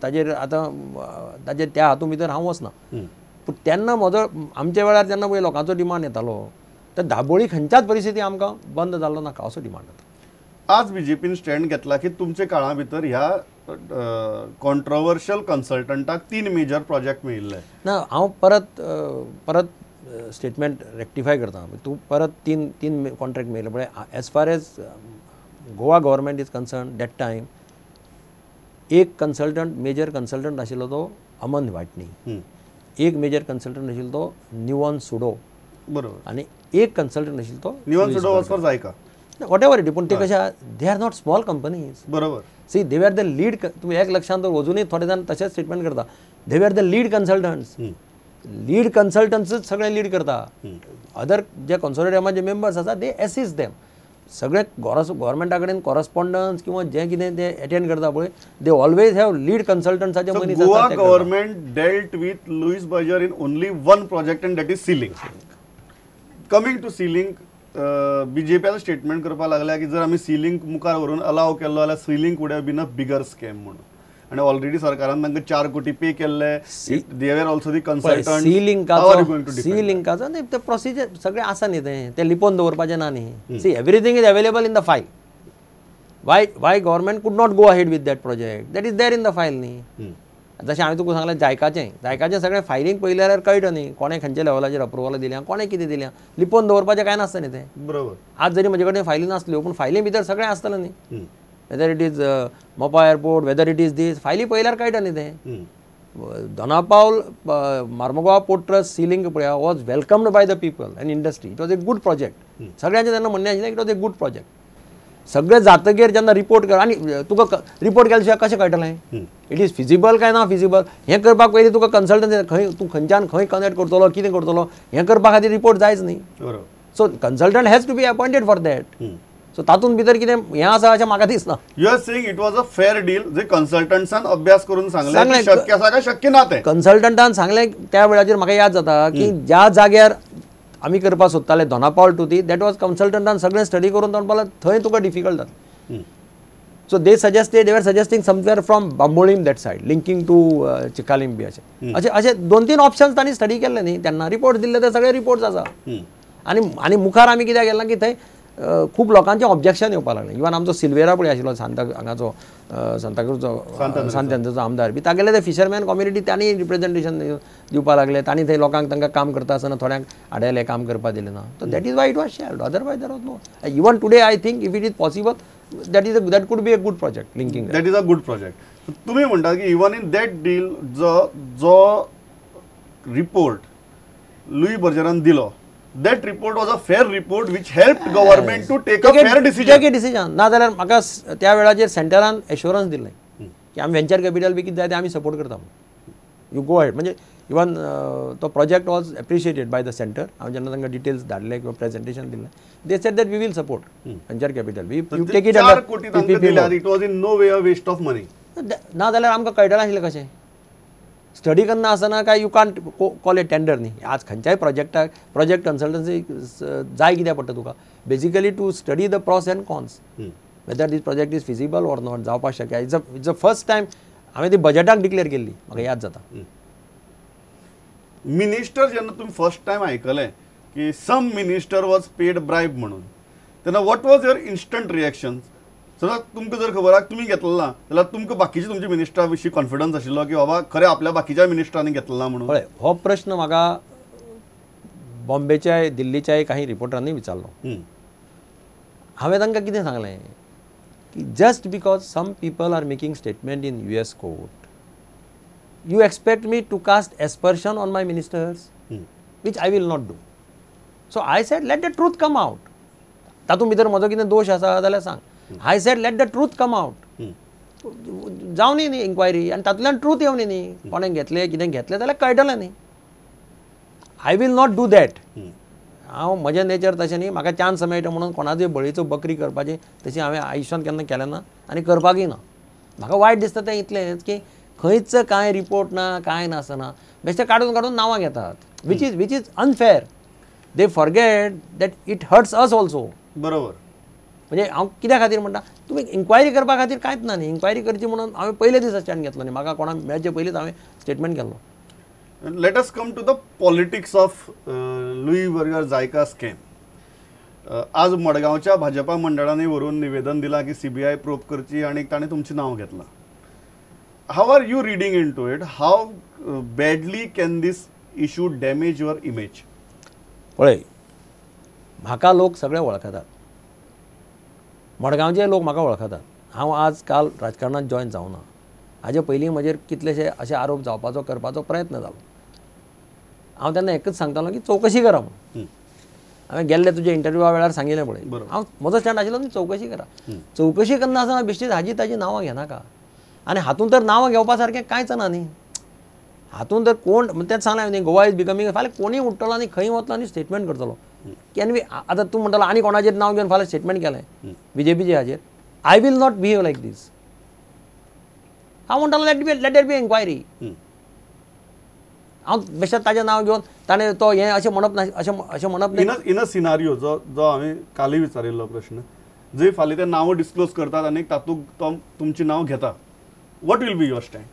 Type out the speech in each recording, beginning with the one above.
ताजेर आतां ताजेर त्या हातूंत भितर हांव वचना, पूण तेन्ना म्हजो आमच्या वेळार जेन्ना पळय लोकांचो डिमांड येतालो तर दाबोळी खंयच्याच परिस्थिती आमकां बंद जाल्लो नाका असो डिमांड येता. आज बीजेपीन स्टँड घेतला की तुमच्या काळा भितर ह्या कॉन्ट्रोवर्शियल कन्सल्टंटाक 3 मेजर प्रोजेक्ट मेळिल्ले. ना हांव परत स्टेटमेंट रेक्टिफाय करता. तूं परत तीन कॉन्ट्रॅक्ट मेळिल्ले पळय. As far as Goa government is concern that time एक कन्सल्टंट मेजर कन्सल्टंट आशिल्लो तो अमन वाटणी, एक मेजर कन्सल्टंट आशिल्लो तो निवॉन सुडो, बरोबर, आनी एक कन्सल्टंट आशिल्लो तो निवॉन सुडो वचपाक जाय का वॉट एवर इट. पूण ते कशा they are not small companies. बरोबर. See they are the lead. तुम्ही एक लक्षात अजूनही थोडे जाण तशेंच स्टेटमेंट करता. They are the lead consultants. Lead consultants सगळे लीड करता. अदर जे कन्सोर्टियमाचे मेंबर्स आसा दे एसिस्ट देम. सगळे गव्हर्मेंटा कडेन कॉरस्पॉन्डन्स किंवा जे कितें ते अटेंड करता पळय दे ऑलवेज हॅव लीड कन्सल्टंट्साचे मनीस. Goa government dealt with Louis Berger in only one project and that is sealing. Coming to sealing, बीजेपीचं स्टेटमेंट करपाक लागल्या की जर आमी सीलिंग मुखार व्हरून अलाव केल्लो जाल्यार ceiling would have been a bigger scam म्हणून. आणि ऑलरेडी सरकारान तांकां 4 कोटी पे केल्ले. दे वर ऑल्सो दी कन्सल्टंट. सीलिंकाचो ते प्रोसिजर सगळें आसा न्ही ते लिपोवन दवरपाचें ना न्ही. See everything is available in the file. Why government could not go ahead with that project. That is there in the file न्ही. जशें हांवें तुका सांगलें जायकाचें सगळें फायलींग पयलें जाल्यार कळटा न्ही कोणें खंयच्या लेवलाचेर अप्रुवल दिल्या, कोणें कितें दिल्या. लिपोवन दवरपाचें कांय नासता न्ही तें. बरोबर. आज जरी म्हजे कडेन फायली नासल्यो पूण फायली भितर सगळें आसतलें न्ही. वेदर इट इज मोपा एअरपोर्ट, वेदर इट इज दीस, फायली पयल्यार कळटा न्ही तें. दोनापावल मार्मुगांव पोर्ट ट्रस्ट सीलिंग पळया was welcomed by the people end industry. It was a good project. सगळ्यांचें तेन्ना म्हणणें आशिल्लें it was a good project. सगळें जातकीर जेन्ना रिपोर्ट कर आनी तुका रिपोर्ट केल्या शिवाय कशें कळटलें इट इज फिजिबल काय ना फिजिबल हें करपाक पयलीं तुका कन्सल्टंट खंय तूं खंयच्यान खंय कनेक्ट करतलो कितें करतलो हें करपा खातीर रिपोर्ट जायच न्ही. So consultant has to be appointed for that. So तातूंत भितर कितें हें आसा अशें म्हाका दिसना. You are saying it was a fair deal जे कन्सल्टंट्सान अभ्यास करून सांगलें शक्य आसा काय शक्य ना तें. कन्सल्टंटान सांगलें त्या वेळाचेर म्हाका याद जाता की ज्या जाग्यार आमी करपाक सोदताले Dona Paula to the that was कन्सल्टंटान सगळें स्टडी करून दवरपाक थंय तुका डिफिकल्ट जाता. So they were suggesting somewhere from Bambolim that side, linking to Chikalim बी अशे 2-3 ऑप्शन्स तांणी स्टडी केल्ले न्ही. तेन्ना रिपोर्ट दिल्ले ते सगळे रिपोर्ट्स आसा. आनी मुखार आमी कित्याक गेला की थंय खूब लोकांचें ऑब्जेक्शन येवपाक लागलें. इवन आमचो सिल्वेरा पळय आशिल्लो हांगाचो सांत्यांचो आमदार बी तागेले ते फिशरमॅन कम्युनिटी तांणी रिप्रेझेंटेशन दिवपाक लागले. तांणी थंय लोकांक तांकां काम करता आसतना थोड्यांक आडायले काम करपाक दिलें ना. So that is why it was shelved. Otherwise there was no. Even today I think if it is possible that could be a good project linking that is a good project. तुम्ही म्हणता की even in that deal जो report Louis बर्जरान दिलो that report was a fair report which helped government to take a fair decision. ना जाल्यार म्हाका त्या वेळाचेर सेंटरान एश्युरन्स दिलें की आमी वेंचर कॅपिटल बी कितें जाय तें आमी सपोर्ट करता. You go ahead. म्हणजे इवन तो project was appreciated by the centre. हांव जेन्ना तांकां डिटेल्स धाडले किंवा प्रेझेंटेशन दिलें they said that we will support venture capital. You take it under 4 कोटी तांकां दिल्यार it was in no way a waste of money. ना जाल्यार आमकां कळटलें आशिल्लें कशें स्टडी करना आसतना काय you can't call a tender न्ही. आज खंयच्याय प्रोजेक्ट कन्सल्टन्सी जाय कित्याक पडटा तुका basically to study the pros and cons whether this project is feasible or not जावपाक शक्य. इट्स अ फर्स्ट टायम हांवें ती बजेटाक डिक्लेअर केल्ली म्हाका याद जाता. मिनिस्टर जेन्ना तुम्ही फर्स्ट टाइम आयकलें की सम मिनिस्टर वॉज पेड ब्रायब म्हणून तेन्ना what was your instant reaction. समजा तुमकां जर खबर आसा तुमी घेतलो ना जाल्यार तुमकां बाकीच्या तुमच्या मिनिस्टरा विशीं कॉन्फिडन्स आशिल्लो की बाबा खरें आपल्या बाकीच्या मिनिस्टरांनी घेतलो ना म्हणून. पळय हो प्रश्न म्हाका बॉम्बेच्या दिल्लीच्या काही रिपोर्टरांनी विचारलो. हांवें तांकां कितें सांगलें की just because some people are making statement in US court you expect me to cast aspersion on my ministers, which I will not do. So I said, let the truth come out. तातूंत भितर म्हजो कितें दोश आसा जाल्यार सांग. I said, let the truth come out. जावनी न्ही inquiry आनी तातूंतल्यान ट्रूथ येवनी न्ही. कोणें घेतलें कितें घेतलें जाल्यार कळटलें न्ही. I will not do that. हांव म्हजें नेचर तशें न्ही. म्हाका चान्स मेळटा म्हणून कोणाचोय बळीचो बकरी करपाची तशी हांवें आयुश्यांत केन्ना केलें ना आनी करपाकय ना. म्हाका वायट दिसता तें इतलेंच की खंयच कांय रिपोर्ट ना कांय नासतना बेश्टे काडून नांवां घेतात which is unfair. They forget that it hurts us also. बरोबर. म्हणजे हांव कित्या खातीर म्हणटा तुमी इन्क्वायरी करपा खातीर कांयच ना न्ही इन्क्वायरी करची म्हणून हांवें पयले दीस स्टँड घेतलो न्ही म्हाका कोणाक मेळचे पयलींच हांवें स्टेटमेंट केल्लो. Let us come to the politics of Louis Berger JICA scam. आज मडगांवच्या भाजपा मंडळांनी व्हरून निवेदन दिलां की CBI प्रोब करची आणि ताणें तुमचें नांव घेतलां. How are you reading into it? How badly can this issue damage your image? पळय म्हाका लोक सगळे वळखतात, मडगांवचे लोक म्हाका वळखतात. हांव आज काल राजकारणांत जॉयन जावना. हाजे पयलीं म्हजेर कितलेशे अशे आरोप जावपाचो करपाचो प्रयत्न जालो. हांव तेन्ना एकच सांगतालो की चवकशी करा म्हणून. हांवें गेल्ले तुजे इंटरव्यूआ वेळार सांगिल्लें पळय हांव म्हजो स्टँड आशिल्लो न्ही चवकशी करा. चवकशी करना आसतना बेश्टीच हाजी ताजी नांवां घेनाका. आनी हातूंत तर नांवां घेवपा सारकें कांयच ना न्ही. हातूंत तर कोण तेंच सांगलें हांवें गोवा इज बिकमींग फाल्यां कोणीय उठ्ठलो आनी खंय वतलो आनी स्टेटमेंट करतलो. कॅन बी आतां तूं म्हणटलो आनी कोणाचेर नांव घेवन फाल्यां स्टेटमेंट केलें BJPचे हाजेर. आय विल नॉट बिहेव लायक दीस. हांव म्हणटालो लेट देर बी एन्क्वायरी. हांव बेश्टेच ताजें नांव घेवन ताणें तो हें अशें म्हणप ना अशें म्हणप ना. इन अ सिनारियो जो हांवें कालय विचारिल्लो प्रश्न, जंय फाल्यां ते नांवां डिस्क्लोज करतात आनी तातूंत तो तुमचें नांव घेता, what will be your stand?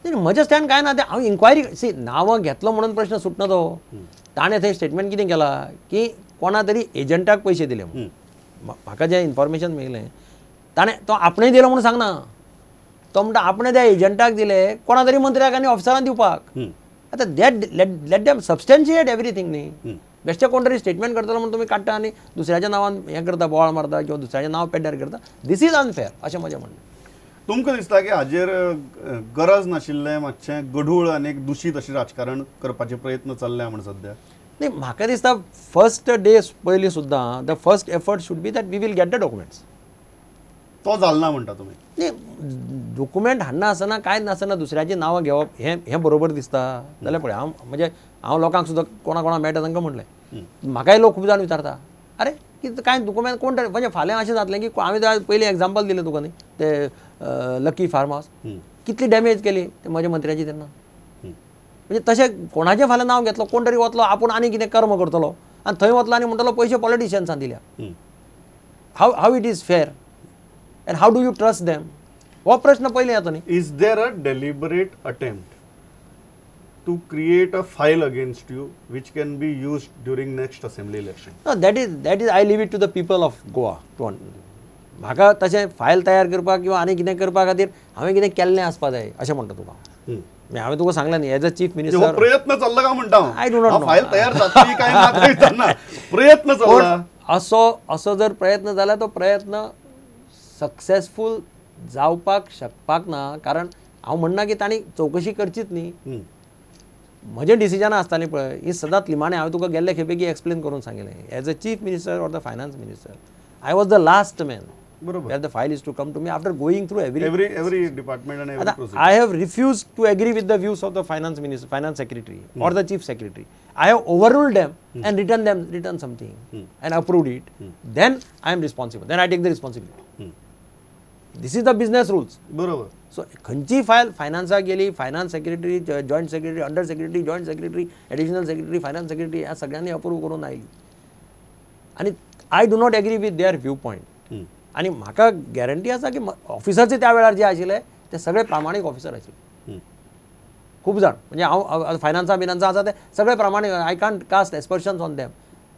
म्हजें स्टँड काय ना तें हांव इन्क्वायरी सी नांवां घेतलो म्हणून प्रश्न सुटना तो. ताणें थंय स्टेटमेंट कितें केलां की कोणा तरी एजंटाक पयशे दिले म्हणून. म्हाका जें इन्फॉर्मेशन मेळिल्लें ताणें तो आपणेय दिलो म्हणून सांगना. तो म्हणटा आपणे त्या एजंटाक दिले कोणा तरी मंत्र्याक आनी ऑफिसरांक दिवपाक. आतां लेट देम सबस्टेन्शिएट एवरीथींग न्ही. बेश्टे कोण तरी स्टेटमेंट करतलो म्हणून तुमी काडटा आनी दुसऱ्याच्या नांवान हें करता बोवाळ मारता किंवा दुसऱ्याचें नांव पेड्ड्यार करता. दीस इज अनफेअर अशें म्हजें म्हणणें. तुमकां दिसता की हाजेर गरज नाशिल्लें मातशें गढूळ आनी दूशीत अशें राजकारण करपाचे प्रयत्न चल्ल्या म्हण सद्या? नाही म्हाका दिसता फर्स्ट डे पयलीं सुद्दां the first effort should be that we will get the documents. तो जालना म्हणटा तुमी? नाही डॉक्युमेंट हाडना आसतना कांयच नासतना दुसऱ्याची नांवां घेवप हें बरोबर दिसता जाल्यार पळय हांव लोकांक सुद्दां कोणा मेळटा तांकां म्हणलें. म्हाकाय लोक खूब जाण विचारता अरे कितें कांय डॉक्युमेंट कोण तरी म्हणजे फाल्यां अशें जातलें की हांवें पयलीं एग्जाम्पल दिलें तुका न्ही ते लकी फार्म हावस कितली डॅमेज केली ते म्हज्या मंत्र्याची तेन्ना. म्हणजे तशें कोणाचें फाल्यां नांव घेतलो कोण तरी वतलो आपूण आनी कितें कर्म करतलो आनी थंय वतलो आनी म्हणटलो पयशे पॉलिटिशियन्सान दिल्या. How it is fair and how do you trust them? हो प्रश्न पयलीं येता न्ही. Is there a deliberate attempt to create a file against you which can be used during next assembly election? No, that is I leave it to the people of Goa to म्हाका तशें file तयार करपाक किंवा आनी कितें करपा खातीर हांवें कितें केल्लें आसपा जाय अशें म्हणटा तुका. हांवें तुका सांगलें न्ही एज अ चीफ मिनिस्टर प्रयत्न चल्ला काय म्हणटा I do not know file तयार जातली काय ना प्रयत्न चल्ला. असो जर प्रयत्न जाल्यार तो प्रयत्न सक्सेसफूल जावपाक शकपाक ना. कारण हांव म्हणना की तांणी चवकशी करचीच न्ही. म्हजें डिसिजनां आसतालीं पळय ही सदांच लिमाणें हांवें तुका गेल्ले खेपेकी एक्सप्लेन करून सांगिल्लें as a chief minister or the finance minister I was the last man बरोबर the file is to come to me after going through every department and every procedure. I have refused to agree with the views of the finance minister, finance secretary or the chief secretary. I have overruled them and written something and approved it. Then I am responsible. Then I take the responsibility. This is the business rules. बरोबर. So खंयची फायल फायनान्साक गेली finance secretary joint secretary under secretary joint secretary additional secretary finance secretary ह्या सगळ्यांनी approve करून आयली. आनी I do not agree with their viewpoint. आनी म्हाका गॅरंटी आसा की ऑफिसरचे त्या वेळार जे आशिल्ले ते सगळे प्रामाणीक ऑफिसर आशिल्ले. खूब जाण म्हणजे हांव फायनान्सा बिनान्सा आसा ते सगळे प्रामाणीक. I can't cast aspersions on them.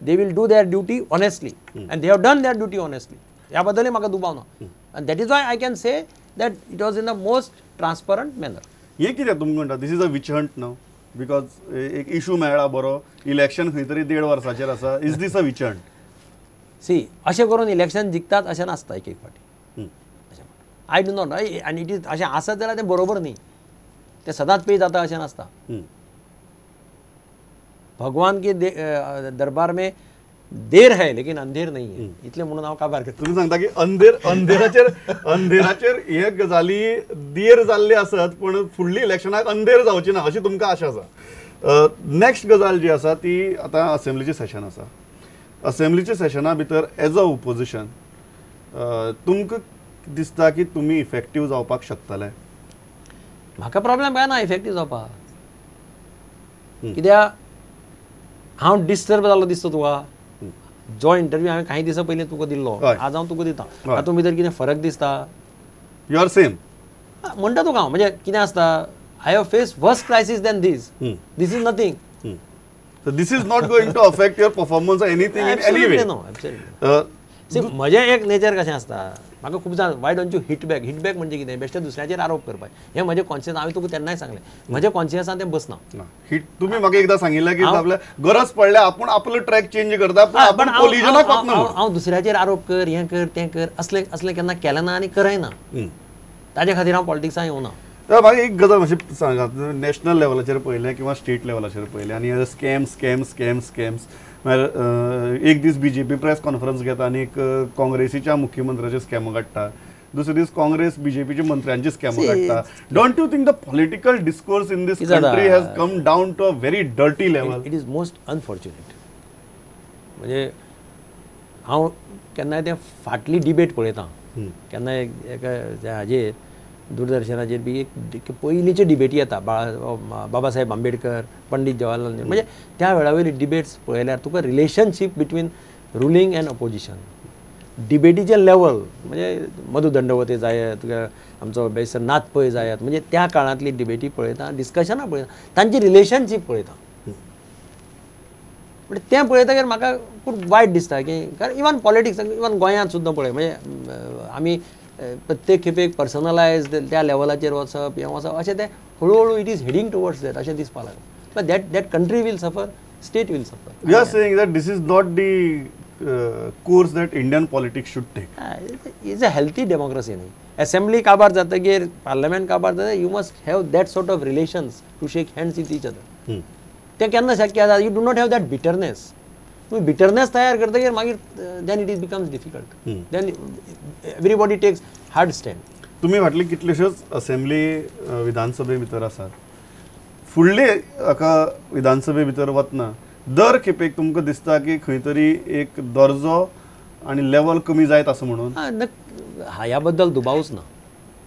They will do their duty honestly and they have done their duty honestly. ह्या बद्दलूय म्हाका दुबाव ना. And that is why I can say that it was in the most transparent manner. हे कितें तुमकां म्हणटा this is a witch hunt न्हू बिकॉज एक इशू मेळ्ळा बरो इलेक्शन खंय तरी 1.5 वर्साचेर आसा. Is this a witch hunt? C अशें करून इलेक्शन जिखतात अशें नासता एक फावटी. आय डू नॉट आनी इट इज अशें आसत जाल्यार तें बरोबर न्ही. तें सदांच पे जाता अशें नासता. भगवान के दरबार में देर है लेकिन अंधेर नहीं है इतलें म्हणून हांव काबार करता. तुमी सांगता की अंधेराचेर हे गजाली देर जाल्ले आसत पूण फुडली इलेक्शनाक अंधेर जावची ना अशी तुमकां आशा आसा. नेक्स्ट गजाल जी आसा ती आतां असेंब्लीचें सेशन आसा. असेंब्लीच्या सेशना भितर एज अ ओपोजिशन तुमकां दिसता की तुमी इफेक्टीव जावपाक शकतले? म्हाका प्रॉब्लेम काय ना इफेक्टीव जावपाक. कित्याक हांव डिस्टर्ब जाल्लो दिसता तुका. जो इंटरव्यू हांवें काही दिसा पयलीं तुका दिल्लो हय. आज हांव तुका दिता हय. हातूंत भितर कितें फरक दिसता यू आर सेम. म्हणटा तुका हांव म्हणजे कितें आसता I have face worst crisis than this is nothing So this is not going to affect your performance or anything in any way. No absolutely म्हजें एक नेचर कशें आसता म्हाका खूब जाण why don't you hit back म्हणजे कितें बेश्टे दुसऱ्याचेर आरोप करपाक हें म्हजें कॉन्शियस हांवें तुका तेन्नाय सांगलें म्हज्या कॉन्शियसांत तें बसना हिट तुम्ही म्हाका एकदा सांगिल्लें की आपल्या गरज पडल्यार आपूण आपलो ट्रॅक चेंज करता पण आपण कोलिजनाक वचना म्हणून. हांव दुसऱ्याचेर आरोप कर हें कर तें कर असलें केन्ना केलें ना आनी करयना ताजे खातीर हांव पॉलिटिक्सांत येवना. म्हाका एक गजाल मातशें सांगात नॅशनल लेवलाचेर पयलें किंवा स्टेट लेवलाचेर पयलें आनी स्कॅम्स म्हळ्यार एक दीस BJP प्रेस कॉन्फरन्स घेता आनी काँग्रेसीच्या मुख्यमंत्र्याचे स्कॅम काडटा दुसरे दीस काँग्रेस BJPच्या मंत्र्यांचे स्कॅम काडटा. Don't you think the political discourse in this country has come down to a very dirty level. It is most unfortunate. म्हणजे हांव केन्नाय तें फाटली डिबेट पळयतां केन्नाय एका हाजेर दूरदर्शनाचेर बी एक पयलींच्यो डिबेटी येता बाबासाहेब आंबेडकर पंडीत जवाहरलाल नेहरू म्हणजे त्या वेळा वयली डिबेट्स पळयल्यार तुका relationship between ruling and opposition डिबेटीचे लेवल म्हणजे मधु दंडवते जायत तुका आमचो बेसर नाथ पै जायत म्हणजे त्या काळांतली डिबेटी पळयता डिस्कशनां पळयता तांची रिलेशनशीप पळयता म्हणजे तें पळयतकीर म्हाका खूब वायट दिसता की कारण इवन पॉलिटिक्स इवन गोंयांत सुद्दां पळय म्हणजे आमी प्रत्येक खेपेक पर्सनलायज त्या लेवलाचेर वचप हें वचप अशें तें हळू it is heading towards that अशें दिसपाक लागलें but that country will suffer state will suffer. You are saying that this is not the course that Indian politics should take. Is a healthy democracy न्ही. Assembly काबार जातकीर parliament काबार जाता you must have that sort of relations to shake hands with each other. तें केन्ना शक्य आसा. You do not have that bitterness. तुम्ही बिटरनेस तयार करतकीर मागीर then it is becomes difficult. Then everybody takes hard stand. तुम्ही म्हटले कितल्योश्योच असेंब्ली विधानसभे भितर आसात फुडले हाका विधानसभे भितर वतना दर खेपेक तुमकां दिसता की खंय तरी एक दर्जो आनी लेवल कमी जायत आसा म्हणून. ह्या बद्दल दुबावूच ना.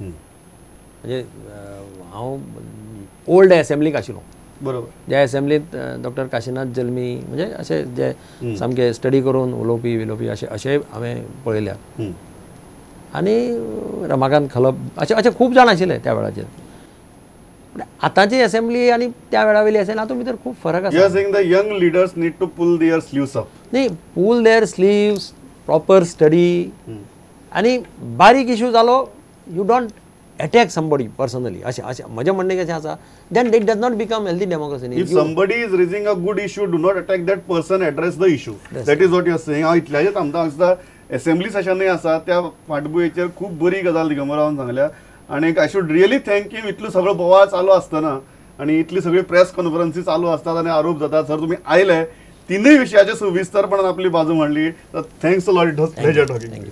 म्हणजे हांव ओल्ड असेंब्लीक आशिल्लो बरोबर. ज्या असेंब्लीत डॉक्टर काशीनाथ जल्मी म्हणजे अशे जे सामके स्टडी करून उलोवपी अशे हांवें पळयल्या आनी रमाकांत खलप अशे खूब जाण आशिल्ले त्या वेळाचेर. आतांची असेंब्ली आनी त्या वेळा वयली असेंब्ली हातूंत भितर खूब फरक आसा. You are saying the young leaders need to pull their sleeves up. न्ही pull their sleeves proper study आनी बारीक इशू जालो you don't attack somebody personally अशें म्हजें म्हणणें कशें आसा then it does not become healthy democracy. If somebody is raising a good issue do not attack that person address the issue. That is what you are saying. हांव इतल्याचेच आमकां दिसता assembly सेशनूय आसा त्या फाटभुंयेचेर खूब बरी गजाल दिगंबरावान सांगल्या आनी I should really thank you. इतलो सगळो बोवाळ चालू आसतना आनी इतली सगळी प्रेस कॉन्फरन्सी चालू असतात आनी आरोप जातात सर तुमी आयले तिनूय विशयाचे सविस्तरपणान आपली बाजू मांडली. Thanks a lot. It was pleasure talking.